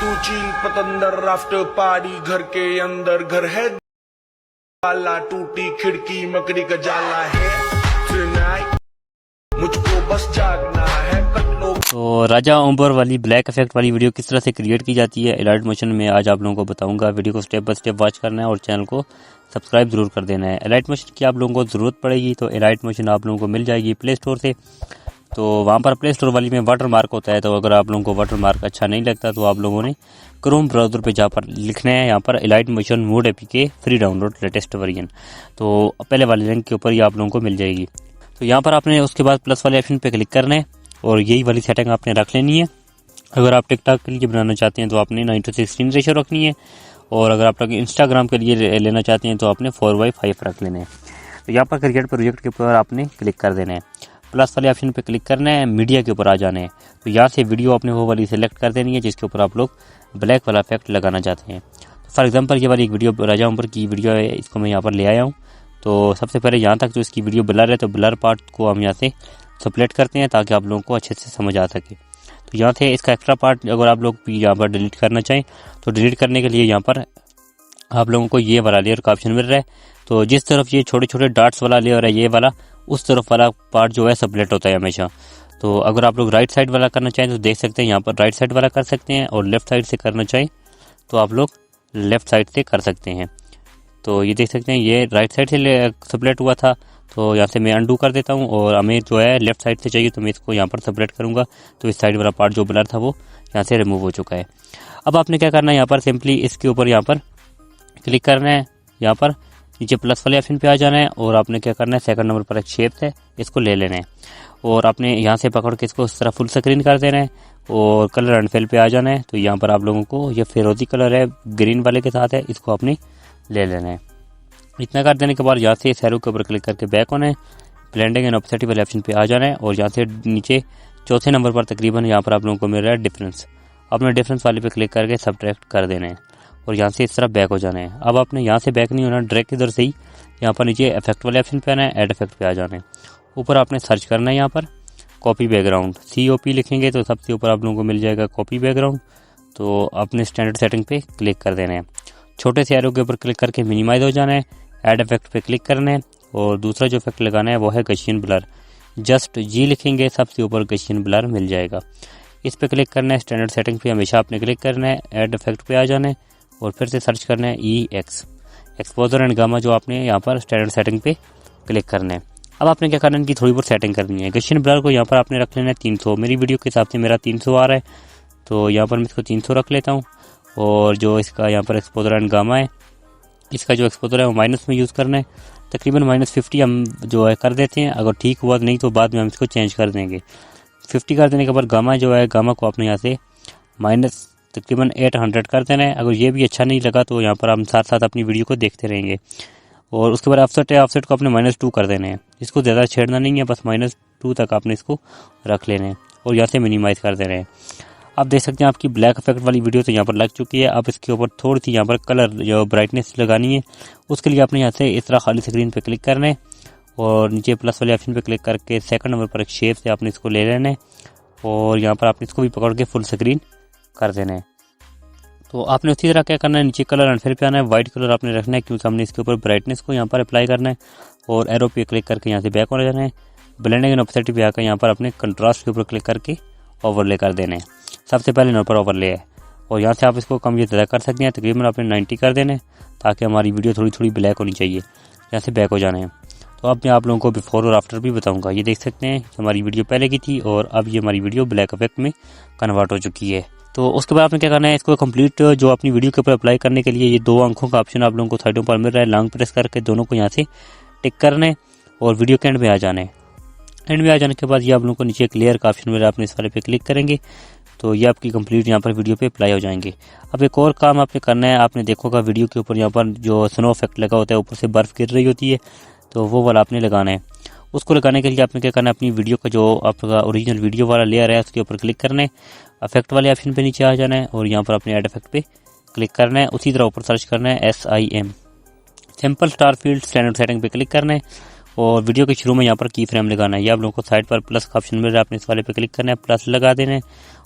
तू चील पतंदर after party घर के अंदर घर है वाला टूटी खिड़की मकड़ी का जाला है tonight, मुझको बस जागना है कट लो। तो राजा उम्बर वाली ब्लैक इफेक्ट वाली वीडियो किस तरह से क्रिएट की जाती है एलाइट मोशन में आज आप लोगों को बताऊंगा। वीडियो को स्टेप बाय स्टेप वॉच करना है और चैनल को सब्सक्राइब जरूर कर देना है। एलाइट मोशन की आप लोगों को ज़रूरत पड़ेगी तो एलाइट मोशन आप लोगों को मिल जाएगी प्ले स्टोर से। तो वहाँ पर प्ले स्टोर वाली में वाटर मार्क होता है, तो अगर आप लोगों को वाटर मार्क अच्छा नहीं लगता तो आप लोगों ने क्रोम ब्राउज़र पे जहाँ पर लिखना है यहाँ पर elite motion mod APK free download latest version, तो पहले वाले लिंक के ऊपर ये आप लोगों को मिल जाएगी। तो यहाँ पर आपने उसके बाद प्लस वाले ऑप्शन पे क्लिक करना है और यही वाली सेटिंग आपने रख लेनी है। अगर आप टिकटॉक के लिए बनाना चाहते हैं तो आपने 9:16 रेशो रखनी है, और अगर आप इंस्टाग्राम के लिए लेना चाहते हैं तो आपने 4:5 रख लेना है। तो यहाँ पर क्रिएट प्रोजेक्ट के ऊपर आपने क्लिक कर देना है, प्लस वाले ऑप्शन पे क्लिक करना है, मीडिया के ऊपर आ जाना है। तो यहाँ से वीडियो आपने वो वाली सेलेक्ट कर देनी है जिसके ऊपर आप लोग ब्लैक वाला इफेक्ट लगाना चाहते हैं। तो फॉर एग्जांपल ये वाली एक वीडियो राजा उम्बर की वीडियो है, इसको मैं यहाँ पर ले आया हूँ। तो सबसे पहले यहाँ तक जो इसकी वीडियो ब्लर है तो ब्लर पार्ट को हम यहाँ से स्प्लिट करते हैं ताकि आप लोगों को अच्छे से समझ आ सके। तो यहाँ से इसका एक्स्ट्रा पार्ट अगर आप लोग यहाँ पर डिलीट करना चाहें तो डिलीट करने के लिए यहाँ पर आप लोगों को ये वाला लेयर का ऑप्शन मिल रहा है। तो जिस तरफ ये छोटे छोटे डॉट्स वाला लेयर है ये वाला, उस तरफ वाला पार्ट जो है स्प्लिट होता है हमेशा। तो अगर आप लोग राइट साइड वाला करना चाहें तो देख सकते हैं यहाँ पर राइट साइड वाला कर सकते हैं, और लेफ्ट साइड से करना चाहें तो आप लोग लेफ्ट साइड से कर सकते हैं। तो ये देख सकते हैं ये राइट साइड से स्प्लिट हुआ था, तो यहाँ से मैं अंडू कर देता हूँ, और हमें जो है लेफ्ट साइड से चाहिए तो मैं इसको यहाँ पर स्प्लिट करूँगा। तो इस साइड वाला पार्ट जो ब्लर था वो यहाँ से रिमूव हो चुका है। अब आपने क्या करना है, यहाँ पर सिंपली इसके ऊपर यहाँ पर क्लिक करना है, यहाँ पर नीचे प्लस वाले ऑप्शन पे आ जाना है, और आपने क्या करना है सेकंड नंबर पर एक शेप है इसको ले लेना है, और आपने यहाँ से पकड़ के इसको इस तरह फुल स्क्रीन कर देना है, और कलर एंड फिल पे आ जाना है। तो यहाँ पर आप लोगों को ये फिरोजी कलर है ग्रीन वाले के साथ है, इसको आपने ले लेना है। इतना कर देने के बाद यहाँ से एरो के ऊपर क्लिक करके बैक होना है, ब्लेंडिंग एंड ऑपेसिटी वाले ऑप्शन पे आ जाना है, और यहाँ से नीचे चौथे नंबर पर तकरीबन यहाँ पर आप लोगों को मिल रहा है डिफरेंस। आपने डिफरेंस वाले पे क्लिक करके सब्ट्रैक्ट कर देना है, और यहाँ से इस तरह बैक हो जाना है। अब आपने यहाँ से बैक नहीं होना, डायरेक्ट इधर से ही यहाँ पर नीचे इफेक्ट वाले ऑप्शन पे आना है, ऐड इफेक्ट पे आ जाना है। ऊपर आपने सर्च करना है यहाँ पर कॉपी बैकग्राउंड, COP लिखेंगे तो सबसे ऊपर आप लोगों को मिल जाएगा कॉपी बैकग्राउंड। तो आपने स्टैंडर्ड सेटिंग पे क्लिक कर देना है, छोटे से एरो के ऊपर क्लिक करके मिनिमाइज हो जाना है, ऐड इफेक्ट पे क्लिक करना है, और दूसरा जो इफेक्ट लगाना है वो है गशियन ब्लर। जस्ट G लिखेंगे सबसे ऊपर गशियन ब्लर मिल जाएगा, इस पे क्लिक करना है। स्टैंडर्ड सेटिंग पे हमेशा आपने क्लिक करना है, ऐड इफेक्ट पे आ जाना है, और फिर से सर्च करना है EX एक्सपोजर एंड गामा, जो आपने यहाँ पर स्टैंडर्ड सेटिंग पे क्लिक करना है। अब आपने क्या करना है, इनकी थोड़ी बहुत सेटिंग करनी है। गशियन ब्लर को यहाँ पर आपने रख लेना है 300, मेरी वीडियो के हिसाब से मेरा 300 आ रहा है, तो यहाँ पर मैं इसको 300 रख लेता हूँ। और जो इसका यहाँ पर एक्सपोजर एंड गामा है, इसका जो एक्सपोजर है वो माइनस में यूज़ करना है, तकरीबन -50 हम जो है कर देते हैं। अगर ठीक हुआ नहीं तो बाद में हम इसको चेंज कर देंगे। 50 कर देने के बाद गामा जो है, गामा को आपने यहाँ से माइनस तकरीबन 800 कर देना है। अगर ये भी अच्छा नहीं लगा तो यहाँ पर हम साथ साथ अपनी वीडियो को देखते रहेंगे। और उसके बाद ऑफसेट है, ऑफसेट को आपने -2 कर देना है, इसको ज़्यादा छेड़ना नहीं है, बस -2 तक आपने इसको रख लेना है, और यहाँ से मिनिमाइज़ कर देना है। आप देख सकते हैं आपकी ब्लैक इफेक्ट वाली वीडियो तो यहाँ पर लग चुकी है। अब इसके ऊपर थोड़ी सी यहाँ पर कलर जो ब्राइटनेस लगानी है, उसके लिए आपने यहाँ से इस तरह खाली स्क्रीन पे क्लिक करना है, और नीचे प्लस वाले ऑप्शन पे क्लिक करके सेकंड नंबर पर एक शेप से आपने इसको ले लेना है, और यहाँ पर आपने इसको भी पकड़ के फुल स्क्रीन कर देना है। तो आपने उसी तरह क्या करना है, नीचे कलर एंड फिल पे आना है, वाइट कलर आपने रखना है क्योंकि हमने इसके ऊपर ब्राइटनेस को यहाँ पर अप्लाई करना है, और एरो पे क्लिक करके यहाँ से बैक हो जाना है। ब्लेंडिंग एंड ऑपेसिटी पे आकर यहाँ पर अपने कंट्रास्ट के ऊपर क्लिक करके ओवरले कर देना है। सबसे पहले नंबर पर ओवरले है, और यहाँ से आप इसको कम या ज़्यादा कर सकते हैं, तकरीबन आपने 90 कर देना है ताकि हमारी वीडियो थोड़ी थोड़ी ब्लैक होनी चाहिए। यहाँ से बैक हो जाना है। तो अब मैं आप लोगों को बिफोर और आफ्टर भी बताऊंगा। ये देख सकते हैं हमारी वीडियो पहले की थी और अब ये हमारी वीडियो ब्लैक इफेक्ट में कन्वर्ट हो चुकी है। तो उसके बाद आपने क्या करना है, इसको कंप्लीट जो अपनी वीडियो के ऊपर अप्लाई करने के लिए ये 2 आंखों का ऑप्शन आप लोगों को साइडों पर मिल रहा है, लॉन्ग प्रेस करके दोनों को यहाँ से टिक करना है, और वीडियो के एंड में आ जाना है। एंड में आ जाने के बाद ये आप लोगों को नीचे एक लेयर का ऑप्शन मिल रहा है, आपने इस वाले पे क्लिक करेंगे तो ये आपकी कंप्लीट यहाँ पर वीडियो पे अप्लाई हो जाएंगे। अब एक और काम आपने करना है, आपने देखोगा वीडियो के ऊपर यहाँ पर जो स्नो इफेक्ट लगा होता है, ऊपर से बर्फ़ गिर रही होती है, तो वो वाला आपने लगाना है। उसको लगाने के लिए आपने क्या करना है, अपनी वीडियो का जो आपका ओरिजिनल वीडियो वाला लेयर है उसके ऊपर क्लिक करना है, इफेक्ट वाले ऑप्शन पे नीचे आ जाना है, और यहाँ पर अपने ऐड इफेक्ट पे क्लिक करना है। उसी तरह ऊपर सर्च करना है SIM simple star field, standard setting पे क्लिक करना है, और वीडियो के शुरू में यहाँ पर की फ्रेम लगाना है। ये आप लोगों को साइड पर प्लस का ऑप्शन मिल रहा है, आपने इस वाले पे क्लिक करना है, प्लस लगा देना है,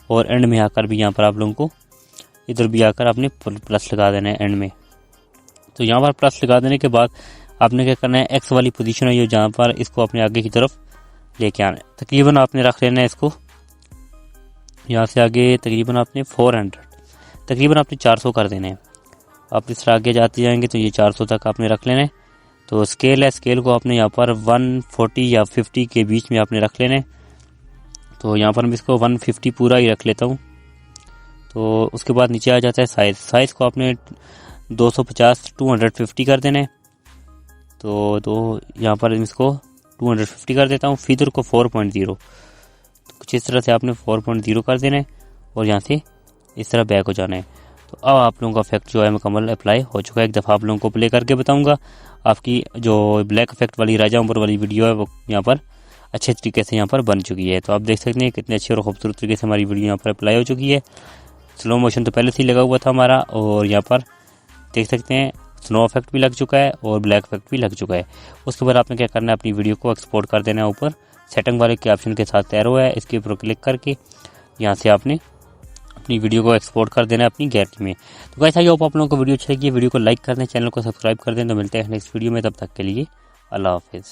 और एंड में आकर भी यहाँ पर आप लोगों को इधर भी आकर आपने प्लस लगा देना है एंड में। तो यहाँ पर प्लस लगा देने के बाद आपने क्या करना है, एक्स वाली पोजीशन है ये जहाँ पर, इसको अपने आगे की तरफ लेके आना है। तकरीबन आपने रख लेना है इसको यहाँ से आगे तकरीबन आपने 400, तकरीबन आपने 400 कर देने हैं। आप इस तरह आगे जाते जाएंगे तो ये 400 तक आपने रख लेना है। तो स्केल है, स्केल को आपने यहाँ पर 140 या 50 के बीच में आपने रख लेना है। तो यहाँ पर मैं इसको 150 पूरा ही रख लेता हूँ। तो उसके बाद नीचे आ जाता है साइज़, साइज़ को आपने 250 कर देना है। तो यहाँ पर इसको 250 कर देता हूँ। फीचर को 4.0, कुछ इस तरह से आपने 4.0 कर देना है और यहाँ से इस तरह बैक हो जाना है। तो अब आप लोगों का इफेक्ट जो है मुकम्मल अप्लाई हो चुका है। एक दफ़ा आप लोगों को प्ले करके बताऊंगा। आपकी जो ब्लैक इफेक्ट वाली राजा उमर वाली वीडियो है वो यहाँ पर अच्छे तरीके से यहाँ पर बन चुकी है। तो आप देख सकते हैं कितने अच्छे और खूबसूरत तरीके से हमारी वीडियो यहाँ पर अप्लाई हो चुकी है। स्लो मोशन तो पहले से ही लगा हुआ था हमारा, और यहाँ पर देख सकते हैं स्नो इफेक्ट भी लग चुका है और ब्लैक इफेक्ट भी लग चुका है। उसके बाद आपने क्या करना है, अपनी वीडियो को एक्सपोर्ट कर देना है। ऊपर सेटिंग वाले के ऑप्शन के साथ एरो है, इसके ऊपर क्लिक करके यहाँ से आपने अपनी वीडियो को एक्सपोर्ट कर देना है अपनी गैलरी में। तो गाइस आई होप आप लोगों को वीडियो अच्छी लगी। वीडियो को लाइक कर दें, चैनल को सब्सक्राइब कर दें। तो मिलते हैं नेक्स्ट वीडियो में, तब तक के लिए अल्लाह हाफिज़।